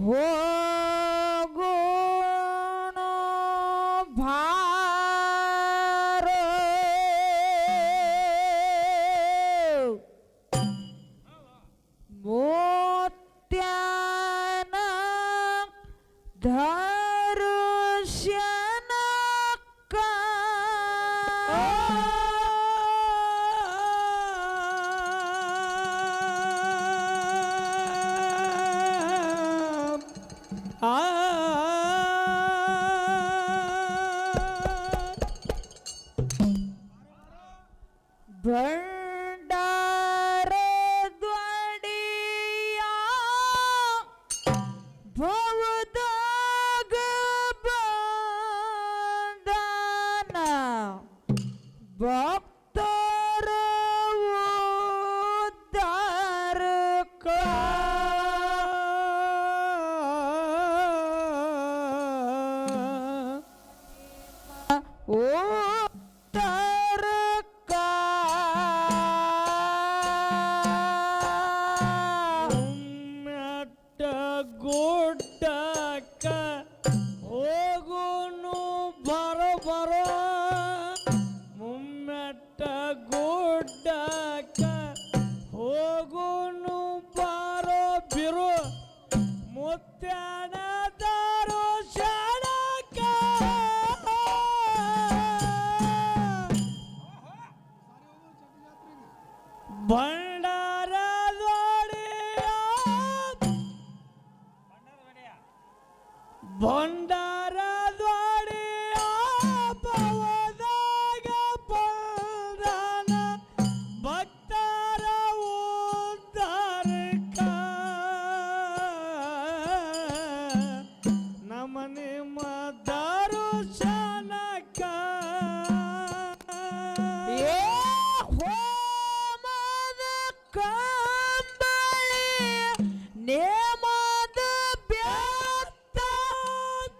ಹೋಗೋಣ ಭಾರ ಮೋತ್ಯಾನ ದರ್ಶನಕ್ಕ ಭಂಡಾರ ದ್ವಡಿಯ ಭವದಾಗ ಬಂದಾನ ಭಕ್ತರ ಉದ್ಧಾರಕ ಉದ್ಧಾರಕ ಮೆಟ್ಟ ಗುಡ್ಡಕ್ಕ ಹೋಗುನು ಬರ ಮುಮ್ಮೆಟ್ಟ ಗುಡ್ಡಕ್ಕ ಹೋಗುನು ಬಾರೋ ಬಿರು ಮುತ್ಯಾನ ದಾರು ಶಾಣಕ ಭಂಡಾರ ಭಂಡಾರ ದ್ವಾಡಿಯ ಪವದಾಗ ಬಂದಾನ ಭಕ್ತರ ಉದ್ಧಾರಕ ನಮ್ಮ ನಿಮ್ಮ ದರ್ಶನಕ್ಕ ಏ ಹೋಮದ ಕಂಬಳಿ ನೇಮದ ಬ್ಯಾತ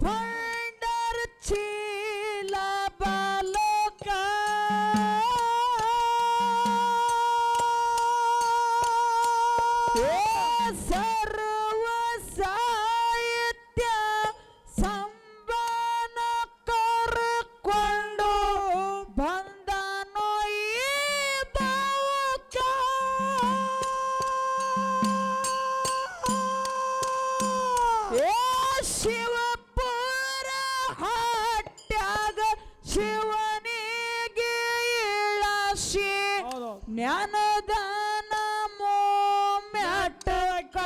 ಭಂಡಾರ ಚೀಲ ಬಾಲಕ ಏ ಸರ್ವ ಸಾಹಿತ್ಯ ಸಂಬಾನ ಕರ್ಕೊಂಡು ಬಂದನೋ ಈ ಭಾವಕ ಏ ಶಿವಪುರ ಹಟ್ಯಾಗ ಶಿವನಿಗೆ ಇಳಸಿ ಜ್ಞಾನದಾನ ಮೋಮ್ಯಾಟಕ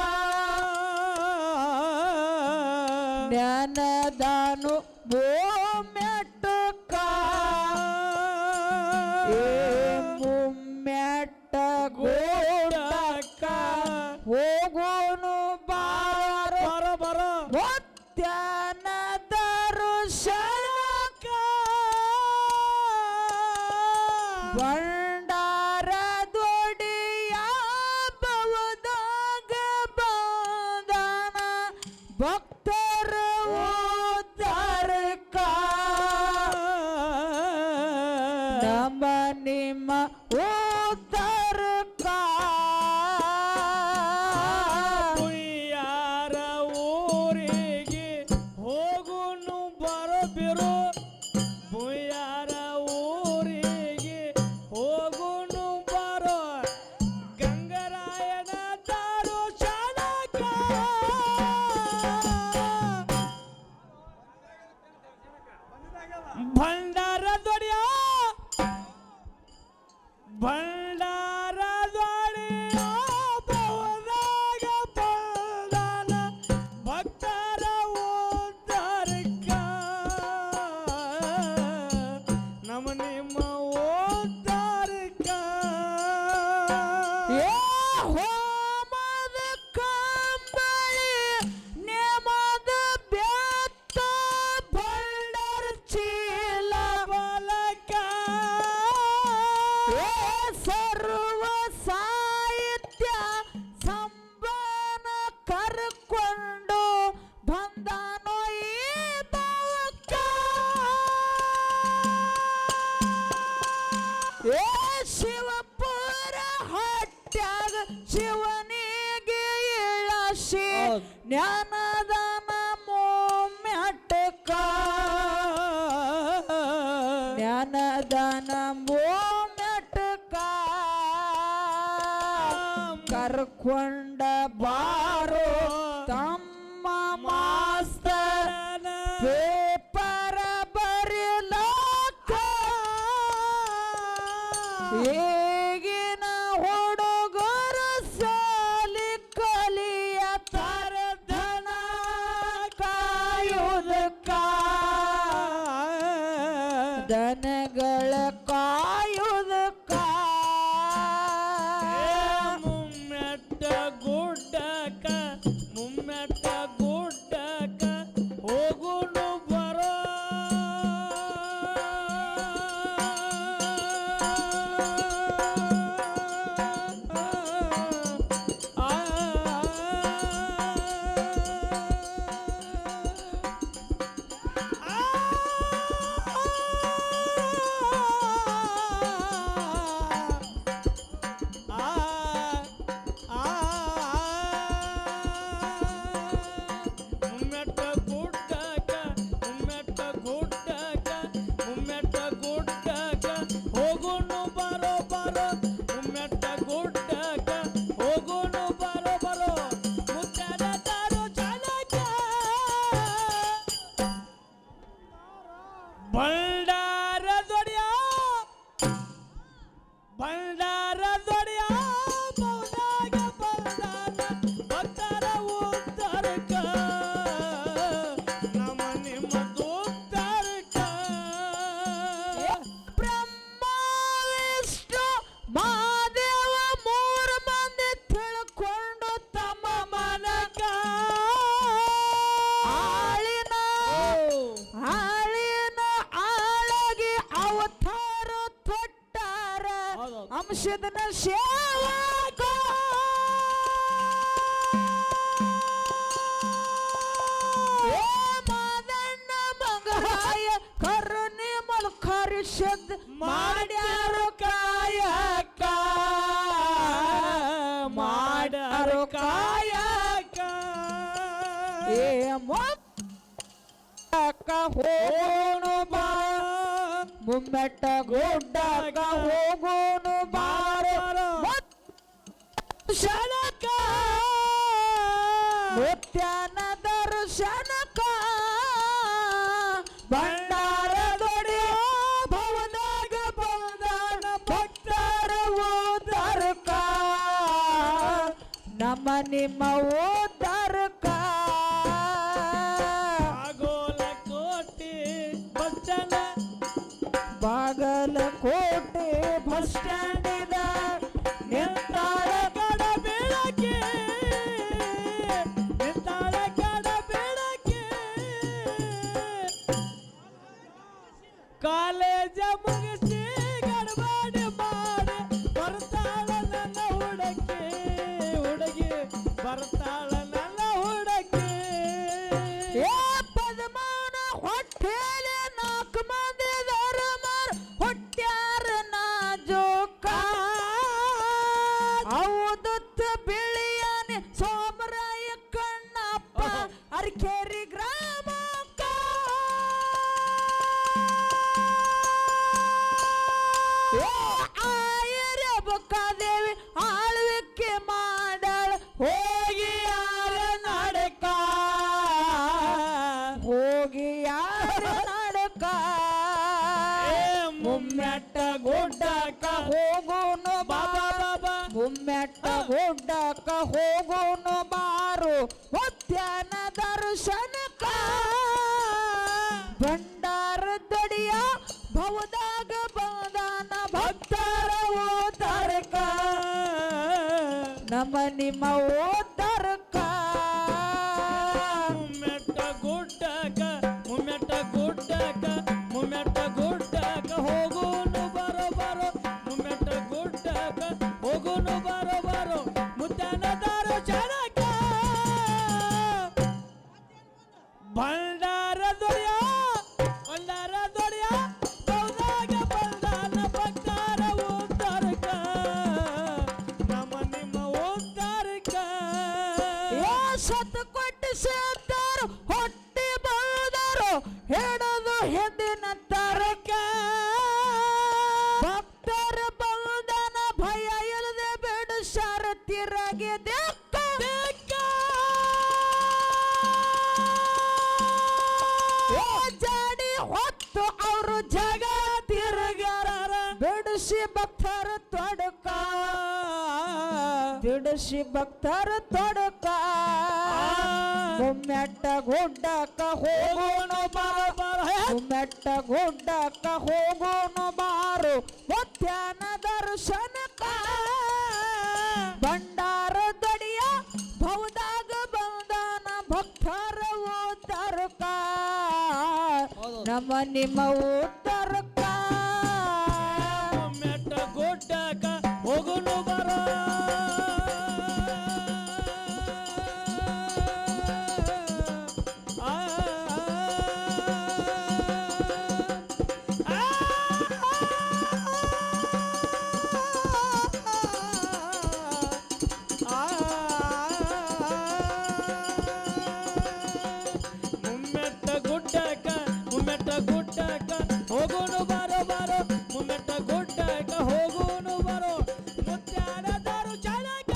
ಜ್ಞಾನದಾನು ಮೋಮ್ಯಾಟಕ ಏ ಮುಮ್ಮ್ಯಾಟ ಗೋಡಕ ಹೋಗೋನು ಬಾರ ಬರ ಮುತ್ಯಾನ ದರ್ಶನಕ್ಕ ಭಂಡಾರ ದ್ವಡಿಯ ಭವದಾಗ ಬಂದಾನ ಭಕ್ತರ ಉದ್ಧಾರಕ ನಮ್ಮ ನಿಮ್ಮ ಉದ್ಧಾರಕ ಯಾರ ಊರಿಗೆ ಹೋಗುನು ಬರಬಿರು ಬುಯ್ಯಾರ ಊರಿಗೆ ಹೋಗುನು ಬರೋ ಗಂಗರಾಯನ ದಾರು ಶಾಣಕ ಮುಗಿಸಿ ಹೌದ್. ಜ್ಞಾನದಾನ ಮೊಮ್ಮೆಟ್ಟಕ ಜ್ಞಾನದಾನ ಮೊಮ್ಮೆಟ್ಟಕ ಕರ್ಕೊಂಡ ಬಾರೋ ತಮ್ಮ ಮಾಸ್ತರನ ಪೇಪರ ಬರಿಲಾಕ ಈಗಿನ ಹುಡುಗರು ಸಾಲಿ ಕಲಿಯತಾರ ಧನ ಕಾಯುವುದಕ್ಕ ದನಗಳ ಕಾಯುವುದಕ್ಕ ಮುಮ್ಮೆಟ್ಟ ಗುಡ್ಡಕ ಮುಮ್ಮೆಟ್ಟ ಗುಡ್ಡಕ ಹೋಗುನು ಬರೋ ಮುಮ್ಮೆಟ್ಟ ಗುಡ್ಡಕ ಮುಮ್ಮೆಟ್ಟ ಗುಡ್ಡಕ ಮುಮ್ಮೆಟ್ಟ ಗುಡ್ಡಕ ಹೋಗುನು ಬರೋ ಬರೋ ಮುಮ್ಮೆಟ್ಟ ಗುಡ್ಡಕ ಹೋಗುನು ಬರೋ ಬರೋ ಮುತ್ತನ ತಾರೋ ಚಾಲಕ ಬಂಡಾರ ದೊಡೆಯ ಬಂಡಾರ ದೊಡೆಯ ಬೌದಾಗ ಬಂದಾನ ಭಕ್ತರ ಉದ್ಧಾರಕ ನಮ್ಮ ನಿಮ್ಮ ಉದ್ಧಾರಕ ಬ್ರಹ್ಮ ವಿಷ್ಣು ಮಹಾದೇವ ಮೂರು ಮಂದಿ ತಿಳ್ಕೊಂಡು ತಮ್ಮ ಮನಕ ಆಳಿನ ಆಳಗಿ ಅವತಾರ ತೊಟ್ಟಾರ ಹೌದೌದು. ಅಂಶದನ ಸೇವಕ ಏ ಮಾದಣ್ಣ ಮಂಗರಾಯ ಕರುಣೆ ಮಲ್ಕರಿಷದ್ ಮಾಡ್ಯಾರು ಕಾಯಕ ಮಾಡ್ಯಾರು ಕಾಯಕ ಏ ಮೊಕ್ಕ ಹೋಗೋನು ಬಾ ಮುಮ್ಮೆಟ್ಟ ಗುಡ್ಡಕ ಹೋಗೋನು ಬಾರೋ ಶನಕ ಮುತ್ಯನ ದರ್ಶನಕ ಭಂಡಾರ ದೊಡೆಯ ಭವದಾಗ ಬಂದಾನ ಭಕ್ತರ ಉದ್ಧಾರಕ ನಮ್ಮ ನಿಮ್ಮ ಉದ್ಧಾರಕ ಆಗೋಲ ಕೋಟಿ ಬಚ್ಚನ ಬಾಗಲಕೋಟೆ ಬಸ್ ಸ್ಟ್ಯಾಂಡ್ ಇದ ನಿಂತಾಳ ಕಡ ಬೆಳಕೆ ನಿಂತಾಳ ಕಡ ಬೆಳಕೆ ಕಾಲೇಜ ಮುಗಿಸಿ ಗಡಬಡಿ ಮಾಡಿ ಬರ್ತಾಳ ನನ್ನ ಹುಡುಗಿ ಹುಡುಗಿ ಬರ್ತಾಳ ನನ್ನ ಹುಡುಗಿ ಏ ಪದ್ಮನ ಹೊಟ್ಟೆಲೆ ನಾಲ್ಕು ಮಂದಿ ಧರ್ಮರ್ ಹೊಟ್ಟ್ಯಾರ ನಾಜೂಕ ಹೌದತ್ತ ಬಿಳಿಯನೆ ಸೋಮರಾಯ ಕಣ್ಣಪ್ಪ ಅರ್ಕೇರಿ ಗ್ರಾಮಕ್ಕ ಏ ಆಯರ ಬುಕ್ಕಾದೇವಿ ಆಳ್ವಿಕೆ ಮಾಡಾಳ ಹೋಗಿ ಯಾರ ನಡಕ ಹೋಗಿ ಯಾರ ನಡಕ ಮುಮ್ಮೆಟ್ಟ ಗುಡ್ಡಕ ಹೋಗೋನು ಬಾಬಾ ಬಾಬಾ ಮುಮ್ಮೆಟ್ಟ ಗುಡ್ಡಕ ಹೋಗೋನು ಬಾರು ಮುತ್ಯನ ದರ್ಶನಕ ಭಂಡಾರ ದೊಡೆಯ ಭವದಾಗ ಬಂದಾನ ಭಕ್ತರ ಉದ್ಧಾರಕ ನಮ್ಮ ನಿಮ್ಮ ಉದ್ಧಾರಕ ಮುಮ್ಮೆಟ್ಟ ಗುಡ್ಡಕ ಮುಮ್ಮೆಟ್ಟ ಗುಡ್ಡಕ ಮುಮ್ಮೆಟ್ಟ ಗುಡ್ಡಕ ಹೋಗುನು ಬರೋ ಬರೋ ಮುಮ್ಮೆಟ್ಟ ಗುಡ್ಡಕ ಹೋಗುನು ಬರೋ ಬರೋ ಮುತ್ತನ ದಾರೋ ಚರಕ ಭಂಡಾರ ದೊಡೆಯ ಬೌದಾಗ ಬಂದಾನ ಭಕ್ತರ ಉದ್ಧಾರಕ ನಮ್ಮ ನಿಮ್ಮ ಉದ್ಧಾರಕ ಸತ್ ಕೊಟ್ಟು ಸೇತಾರು ಹೊಟ್ಟಿ ಬೌದರು ಹಿಡಿದು ಹಿಂದಿನ ತರಕ ಭಕ್ತರ ಬೌದನ ಭಯ ಇಲ್ಲದೆ ಬಿಡಿಸಾರ ತಿರಗಿ ಜಾಡಿ ಹೊತ್ತು ಅವರು ಜಗ ತಿರುಗಾರ ಬಿಡಿಸಿ ಭಕ್ತರ ತೊಡಕ ಬಿಡಿಸಿ ಭಕ್ತರ ತೊಡಕ ಗುಮ್ಮೆಟ್ಟ ಗುಡ್ಡಕ್ಕ ಹೋಗೋನು ಗುಮ್ಮೆಟ್ಟ ಗುಡ್ಡಕ್ಕ ಹೋಗೋನು ಬಾರು ಮಧ್ಯಾಹ್ನ ದರ್ಶನಕ್ಕ ಭಂಡಾರ ದಡಿಯ ಭವದಾಗ ಬಂದಾನ ಭಕ್ತರ ಉತ್ತರಕ ನಮ್ಮ ನಿಮ್ಮ ಉತ್ತರಕ ಮೆಟ್ಟ ಗುಡ್ಡಕ್ಕ ಹೋಗುನು ಬರೋ ಹೋಗೋನು ಬಾರೋ ಬಾರೋ ಮುಮ್ಮೆಟ್ಟ ಗುಡ್ಡಕ್ಕ ಹೋಗೋನು ಬಾರೋ ಮುತ್ಯಾನದಾರು ಚಾಲಕ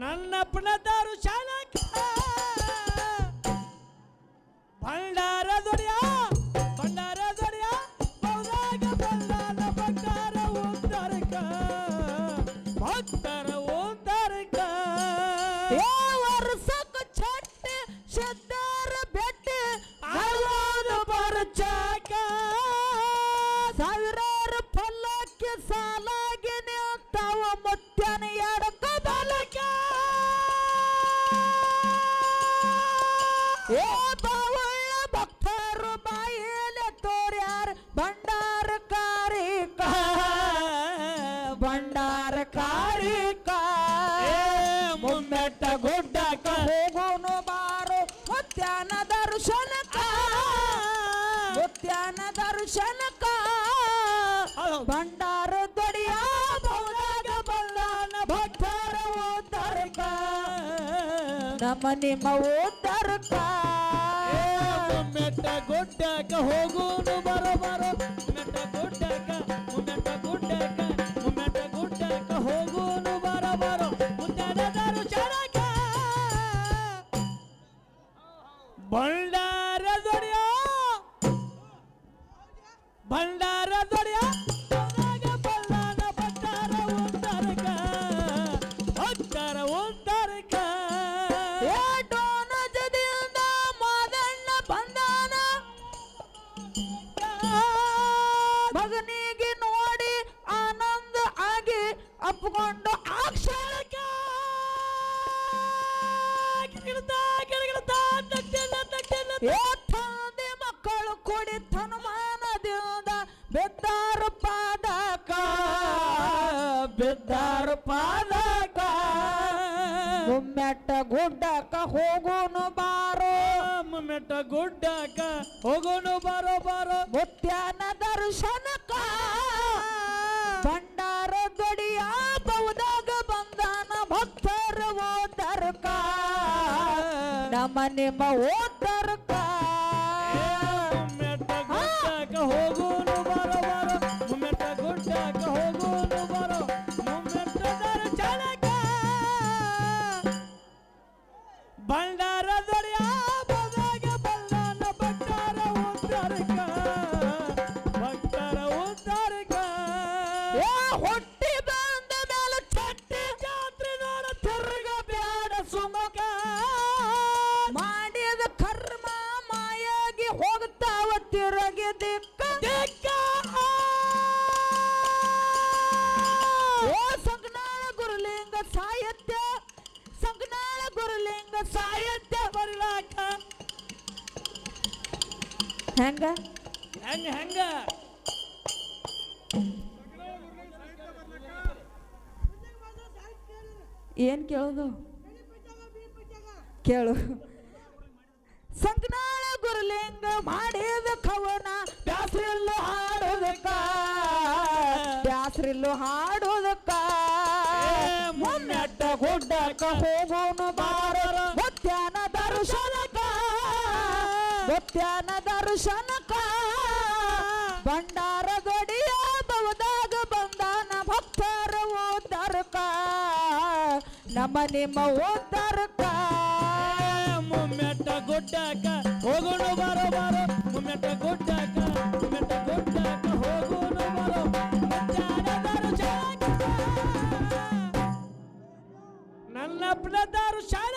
ನನ್ನಪ್ಪನದಾರು ಚಾಲಕ ಭಂಡಾರ ದೊಡೆಯ ಬೌದಾಗ ಬಂದಾನ ಭಕ್ತರ ಉದ್ಧಾರಕ ಭಕ್ತರ ಉದ್ಧಾರಕ ವರ್ಷಕ್ಕ ಚಟ್ಟಿ ಸಿದ್ಧಾರ ಬೆಟ್ಟಿ ಅಳೋದು ಬರಚಾಕ ಸಾವಿರಾರು ಫಲಕ್ಕೆ ಸಾಲಾಗಿ ನಿಂತಾವ ಮುತ್ಯನ ಎಡಕ ಬಲಕ ಏ ಬಾವುಳ್ಳ ಭಕ್ತರು ಬಾಯಿಲೆ ತೋರ್ಯಾರ ಭಂಡಾರ ಕಾರಿಕ ಮುಮ್ಮೆಟ್ಟ ಗುಡ್ಡಕ್ಕ ಹೋಗೋನು ಬಾರೋ ಮುತ್ಯಾನ ದರ್ಶನಕ ಭಂಡಾರ ದೊಡಿಯ ಭವದಾಗ ಬಂದಾನ ಭಕ್ತರ ಉತ್ತರಕ ನಮ್ಮ ನಿಮ್ಮ ಉತ್ತರಕ ಮುಮ್ಮೆಟ್ಟ ಗುಡ್ಡಕ್ಕ ಹೋಗೋನು ಬರೋ ಬರೋ ಮುಮ್ಮೆಟ್ಟ ಗುಡ್ಡಕ್ಕ ಹೋಗೋನು ಬರೋ ಬರೋ ಮುತ್ಯಾನದಾರು ಚಾಲಕ ಭಂಡಾರ ದೊಡೆಯ ಬಲ್ಲಾನ ಭಕ್ತರ ಉದ್ಧಾರಕ ಡೋನ ಜದಿಂದ ಮಾದಣ್ಣ ಬಂದಾನ ಮಗನಿಗೆ ನೋಡಿ ಆನಂದ ಆಗಿ ಅಪ್ಕೊಂಡು ಅಕ್ಷರಕ ತಂದೆ ಮಕ್ಕಳು ಕೊಡಿ ತನುಮಾನದಿಂದ ಬೆದ್ದಾರ ಪಾದಕ ಮುಮ್ಮೆಟ್ಟ ಗುಡ್ಡಕ್ಕ ಹೋಗೋನು ಬಾರೋ ಮುಮ್ಮೆಟ್ಟ ಗುಡ್ಡಕ್ಕ ಹೋಗೋನು ಬಾರೋ ಬಾರೋ ಮುತ್ಯಾನ ದರ್ಶನಕ ಭಂಡಾರ ದೊಡಿಯ ಬೌದಾಗ ಬಂದಾನ ಭಕ್ತರ ಓದರ್ಕ ನಮ್ಮ ನಿಮ್ಮ ಓದರ್ಕ ಮುಮ್ಮೆಟ್ಟ ಗುಡ್ಡಕ್ಕ ಹೋಗೋನು ಬಾರೋ ಬಾರೋ ಮುಮ್ಮೆಟ್ಟ ಗುಡ್ಡಕ್ಕ ಹೋಗೋನು ಬಾರೋ ಮುಮ್ಮೆಟ್ಟದಾರ ಚಾಲಕ ಭಂಡಾರ ದೊಡೆಯ ಬೌದಾಗ ಬಂದಾನ ಭಕ್ತರ ಉದ್ಧಾರಕ ಹೊಟ್ಟಿ ಬಂದ ಮೇಲೆ ಚಟ್ಟಿ ಜಾತ್ರೆ ನೋಡ ತಿರ್ಗ ಬ್ಯಾಡ ಸುಮಕ ಮಾಡಿದ ಕರ್ಮ ಮಾಯಾಗಿ ಹೋಗ್ತಾವ ತಿರುಗಿ ದಿಕ್ಕ ಓ ಸಂಗನಾಳ ಗುರುಲಿಂಗ ಸಾಹಿತ್ಯ ಬರ್ಲಾಕ ಹೆಂಗ ಏನ್ ಕೇಳೋದು ಕೇಳು ಸಂಗನಾಳ ಗುರುಲಿಂಗ ಮಾಡಿದ ಕವನ ಬ್ಯಾಸ್ರಿಲ್ಲು ಹಾಡೋದಕ್ಕ ಮುಮ್ಮೆಟ್ಟ ಗುಡ್ಡಕ್ಕ ಹೋಗೋನು ಬಾರೋ ಮುತ್ಯಾನ ದರ್ಶನಕ ಮುತ್ಯಾನ ದರ್ಶನಕ ಭಂಡಾರ ದೊಡಿಯ ಬವದಾಗ ಬಂದಾನ ಭಕ್ತರ ಉದ್ಧಾರಕ ನಮ್ಮ ನಿಮ್ಮ ಉದ್ಧಾರಕ ಮುಮ್ಮೆಟ್ಟ ಗುಡ್ಡಕ್ಕ ಹೋಗೋನು ಬಾರೋ ಬಾರೋ ಮುಮ್ಮೆಟ್ಟ ಗುಡ್ಡಕ್ಕ ಹೋಗೋನು ಬಾರೋ ಮುತ್ಯಾನ ದರ್ಶನಕ್ಕ. ನನ್ನ ದರ್ಶನ